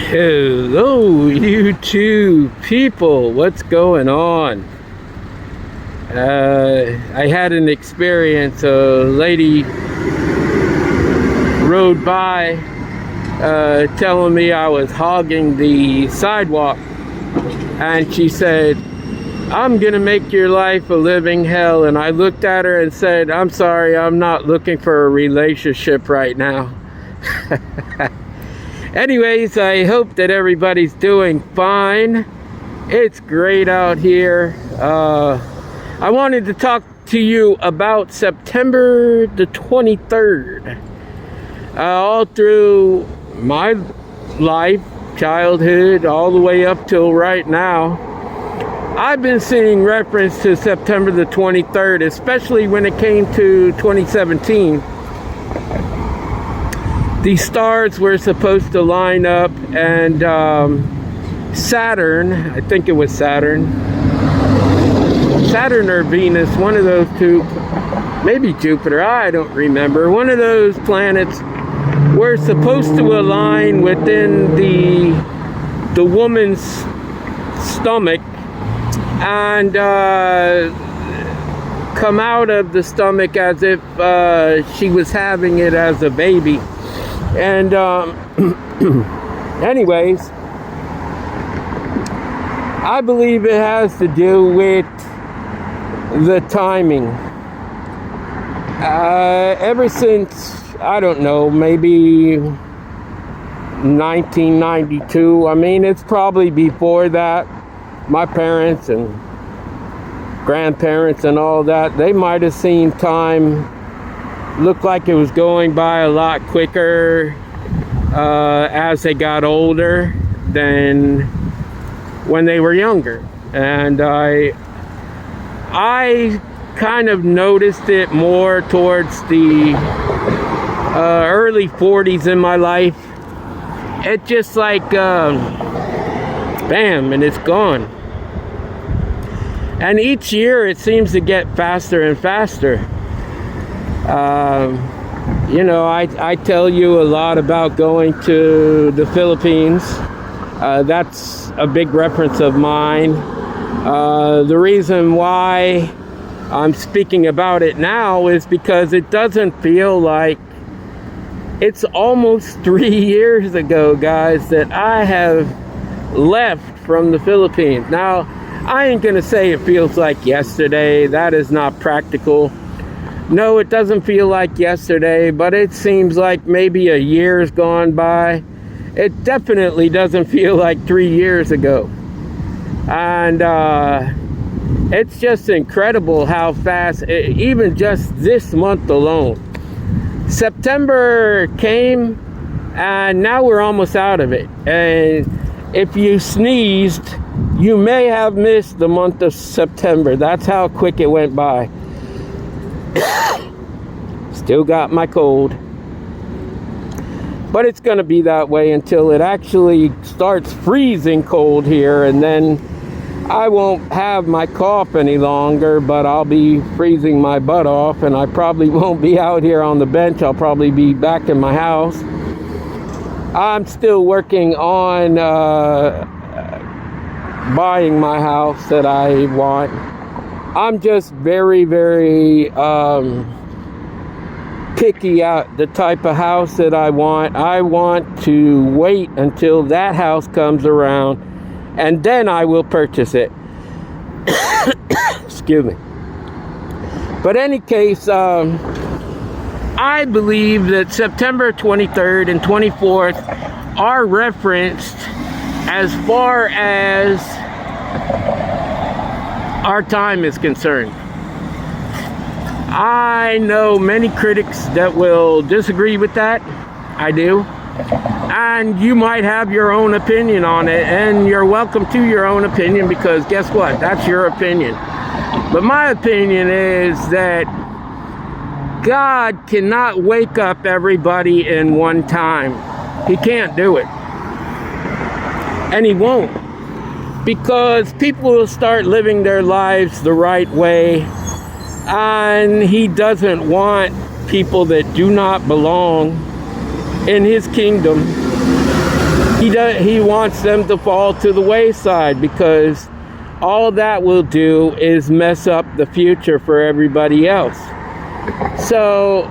Hello, YouTube people. What's going on? I had an experience. A lady rode by telling me I was hogging the sidewalk, and she said, "I'm gonna make your life a living hell." And I looked at her and said, "I'm sorry, I'm not looking for a relationship right now." Anyways, I hope that everybody's doing fine. It's great out here. I wanted to talk to you about September the 23rd. All through my life, childhood, all the way up till right now, I've been seeing reference to September the 23rd, especially when it came to 2017. The stars were supposed to line up, and Saturn, I think it was Saturn or Venus, one of those two, maybe Jupiter, I don't remember, one of those planets were supposed to align within the woman's stomach and come out of the stomach as if she was having it as a baby. And anyways, I believe it has to do with the timing. Ever since, I don't know, maybe 1992, I mean, it's probably before that, my parents and grandparents and all that, they might have seen time looked like it was going by a lot quicker as they got older than when they were younger. And I kind of noticed it more towards the early 40s in my life. It just like bam, and it's gone. And each year it seems to get faster and faster. You know, I tell you a lot about going to the Philippines. That's a big reference of mine. The reason why I'm speaking about it now is because it doesn't feel like it's almost 3 years ago, guys, that I have left from the Philippines. Now, I ain't gonna say it feels like yesterday. That is not practical. No, it doesn't feel like yesterday, but it seems like maybe a year's gone by. It definitely doesn't feel like 3 years ago. And it's just incredible how fast, even just this month alone. September came, and now we're almost out of it. And if you sneezed, you may have missed the month of September. That's how quick it went by. Still got my cold, but it's gonna be that way until it actually starts freezing cold here, and then I won't have my cough any longer, but I'll be freezing my butt off, and I probably won't be out here on the bench. I'll probably be back in my house. I'm still working on buying my house that I want. I'm just very, very picky at the type of house that I want. I want to wait until that house comes around, and then I will purchase it. Excuse me. But any case, I believe that September 23rd and 24th are referenced as far as our time is concerned. I know many critics that will disagree with that. I do. And you might have your own opinion on it, and you're welcome to your own opinion, because guess what? That's your opinion. But my opinion is that God cannot wake up everybody in one time. He can't do it. And he won't. Because people will start living their lives the right way, and he doesn't want people that do not belong in his kingdom He wants them to fall to the wayside, because all that will do is mess up the future for everybody else. So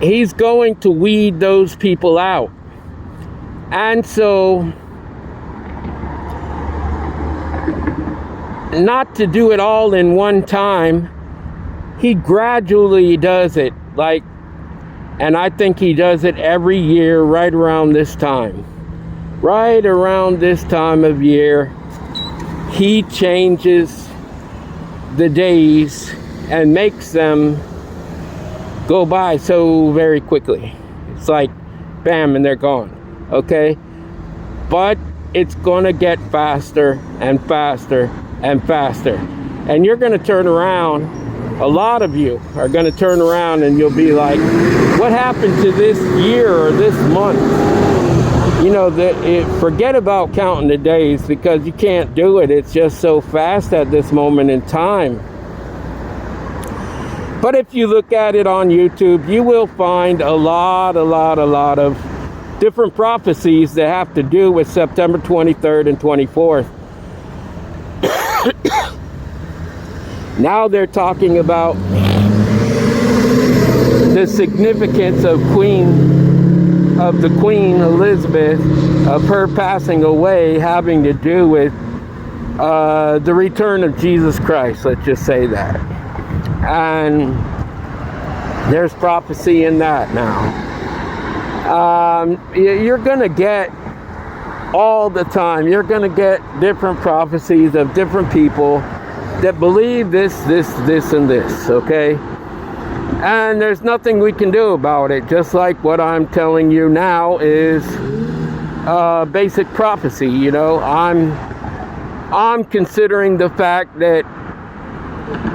he's going to weed those people out. And so, not to do it all in one time, he gradually does it. And I think he does it every year right around this time. Right around this time of year, he changes the days and makes them go by so very quickly. It's like, bam, and they're gone. Okay? But it's gonna get faster and faster and faster. And you're gonna turn around, a lot of you are gonna turn around and you'll be like, what happened to this year or this month? You know, forget about counting the days, because you can't do it. It's just so fast at this moment in time. But if you look at it on YouTube, you will find a lot of different prophecies that have to do with September 23rd and 24th. Now they're talking about the significance of the Queen Elizabeth, of her passing away, having to do with the return of Jesus Christ. Let's just say that. And there's prophecy in that now. You're going to get all the time, you're going to get different prophecies of different people that believe this, and this, okay? And there's nothing we can do about it. Just like what I'm telling you now is basic prophecy. You know, I'm considering the fact that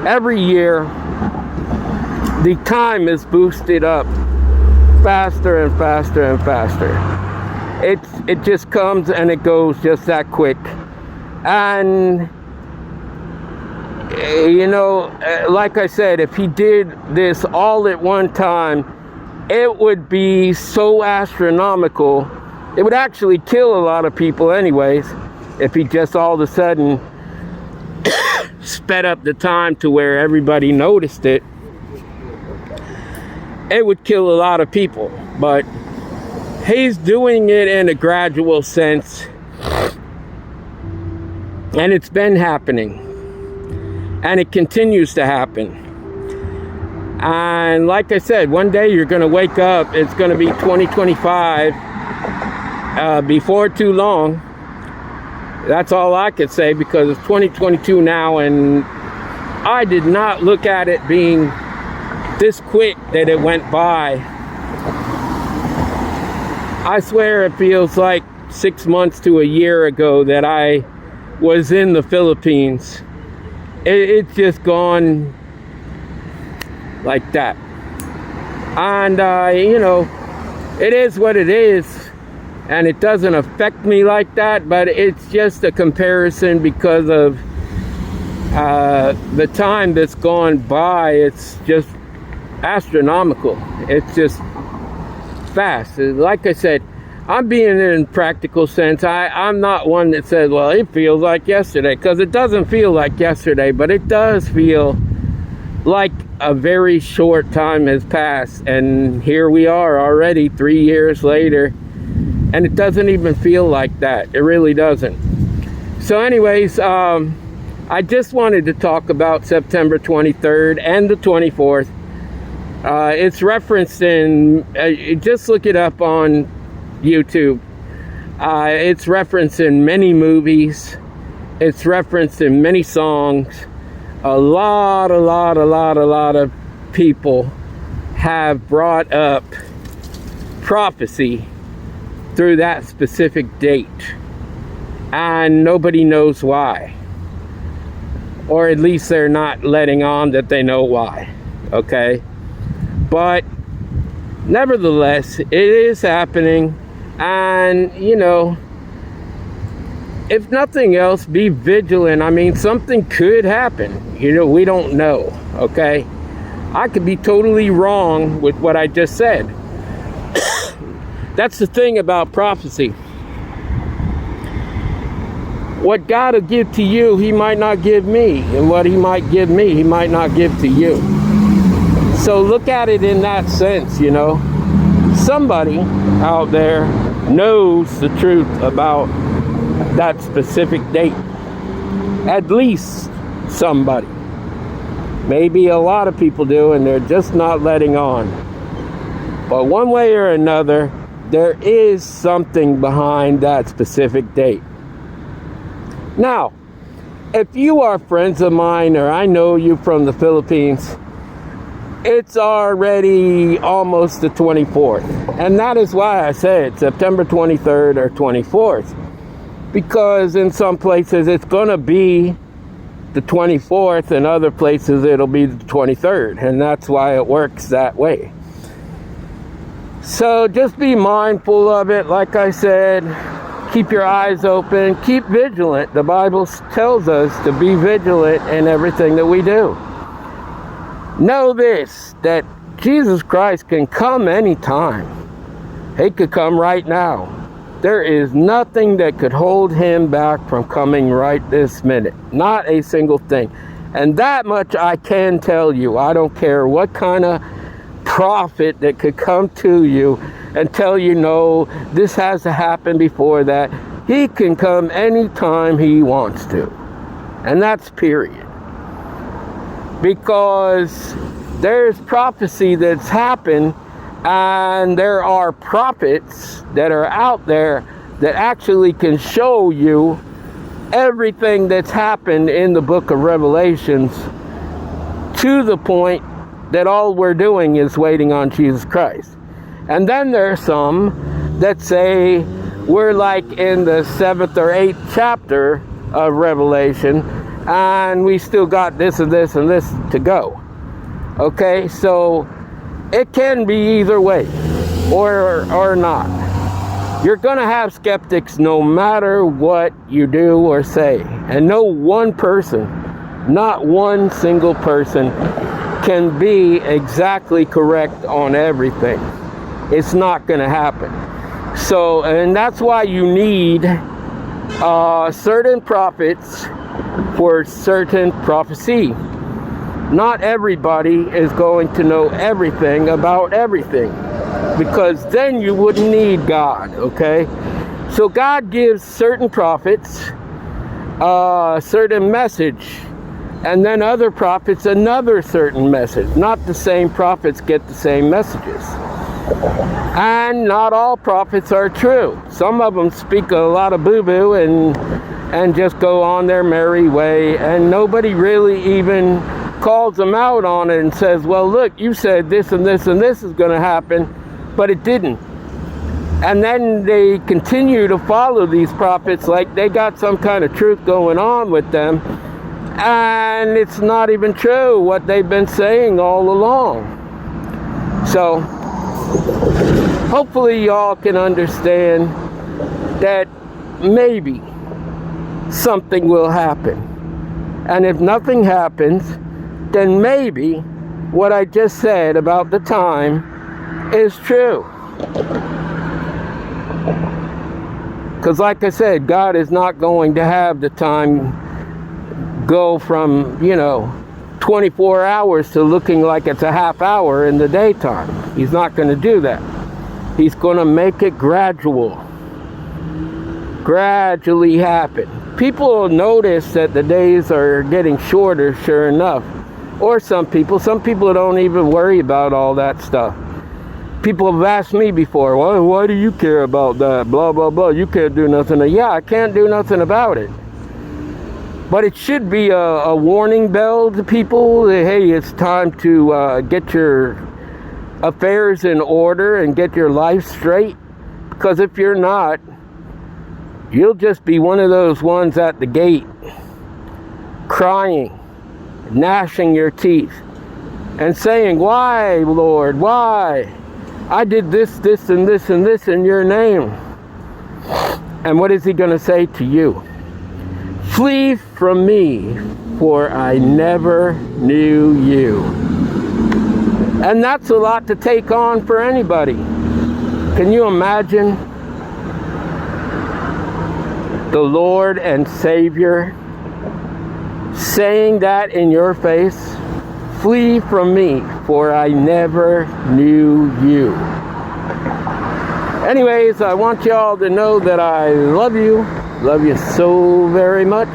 every year the time is boosted up faster and faster and faster. It just comes and it goes just that quick. And you know, like I said, if he did this all at one time, it would be so astronomical. It would actually kill a lot of people anyways, if he just all of a sudden sped up the time to where everybody noticed it. It would kill a lot of people. But he's doing it in a gradual sense, and it's been happening. And it continues to happen. And like I said, one day you're going to wake up, it's going to be 2025 before too long. That's all I could say, because it's 2022 now, and I did not look at it being this quick that it went by. I swear it feels like 6 months to a year ago that I was in the Philippines. It's just gone like that. And, you know, it is what it is. And it doesn't affect me like that. But it's just a comparison because of the time that's gone by. It's just astronomical. It's just fast. Like I said, I'm being in practical sense. I'm not one that says, well, it feels like yesterday, because it doesn't feel like yesterday, but it does feel like a very short time has passed. And here we are already 3 years later, and it doesn't even feel like that. It really doesn't. So anyways, I just wanted to talk about September 23rd and the 24th. It's referenced in, just look it up on YouTube. It's referenced in many movies. It's referenced in many songs. A lot of people have brought up prophecy through that specific date, and nobody knows why, or at least they're not letting on that they know why. Okay, but nevertheless, it is happening. And, you know, if nothing else, be vigilant. I mean, something could happen. You know, we don't know, okay? I could be totally wrong with what I just said. That's the thing about prophecy. What God will give to you, he might not give me. And what he might give me, he might not give to you. So look at it in that sense, you know. Somebody out there knows the truth about that specific date. At least somebody. Maybe a lot of people do, and they're just not letting on. But one way or another, there is something behind that specific date. Now, if you are friends of mine, or I know you from the Philippines, it's already almost the 24th. And that is why I said September 23rd or 24th. Because in some places it's going to be the 24th, and other places it'll be the 23rd. And that's why it works that way. So just be mindful of it. Like I said, keep your eyes open, keep vigilant. The Bible tells us to be vigilant in everything that we do. Know this, that Jesus Christ can come anytime. He could come right now. There is nothing that could hold him back from coming right this minute. Not a single thing. And that much I can tell you. I don't care what kind of prophet that could come to you and tell you, no, this has to happen before that. He can come anytime he wants to. And that's period. Because there's prophecy that's happened, and there are prophets that are out there that actually can show you everything that's happened in the book of Revelations, to the point that all we're doing is waiting on Jesus Christ. And then there are some that say we're like in the 7th or 8th chapter of Revelation, and we still got this and this and this to go. Okay, so it can be either way, or not. You're going to have skeptics no matter what you do or say. And no one person, not one single person, can be exactly correct on everything. It's not going to happen. So, and that's why you need certain prophets for certain prophecy. Not everybody is going to know everything about everything, because then you wouldn't need God, okay? So God gives certain prophets a certain message, and then other prophets another certain message. Not the same prophets get the same messages. And not all prophets are true. Some of them speak a lot of boo-boo and just go on their merry way, and nobody really even calls them out on it and says, well, look, you said this and this and this is going to happen, but it didn't. And then they continue to follow these prophets like they got some kind of truth going on with them, and it's not even true what they've been saying all along. So hopefully y'all can understand that maybe something will happen. And if nothing happens, then maybe what I just said about the time is true. Because like I said, God is not going to have the time go from, 24 hours to looking like it's a half hour in the daytime. He's not going to do that. He's going to make it gradually happen. People will notice that the days are getting shorter, sure enough. Or some people don't even worry about all that stuff. People have asked me before, well, why do you care about that? Blah, blah, blah. You can't do nothing. Yeah, I can't do nothing about it. But it should be a warning bell to people that, hey, it's time to get your affairs in order and get your life straight. Because if you're not, you'll just be one of those ones at the gate, crying, gnashing your teeth, and saying, why, Lord, why? I did this, this, and this, and this in your name. And what is he going to say to you? Flee from me, for I never knew you. And that's a lot to take on for anybody. Can you imagine the Lord and Savior saying that in your face? Flee from me, for I never knew you. Anyways, I want y'all to know that I love you. Love you so very much.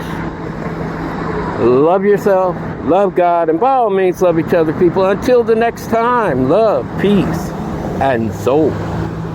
Love yourself. Love God. And by all means, love each other, people. Until the next time, love, peace, and soul.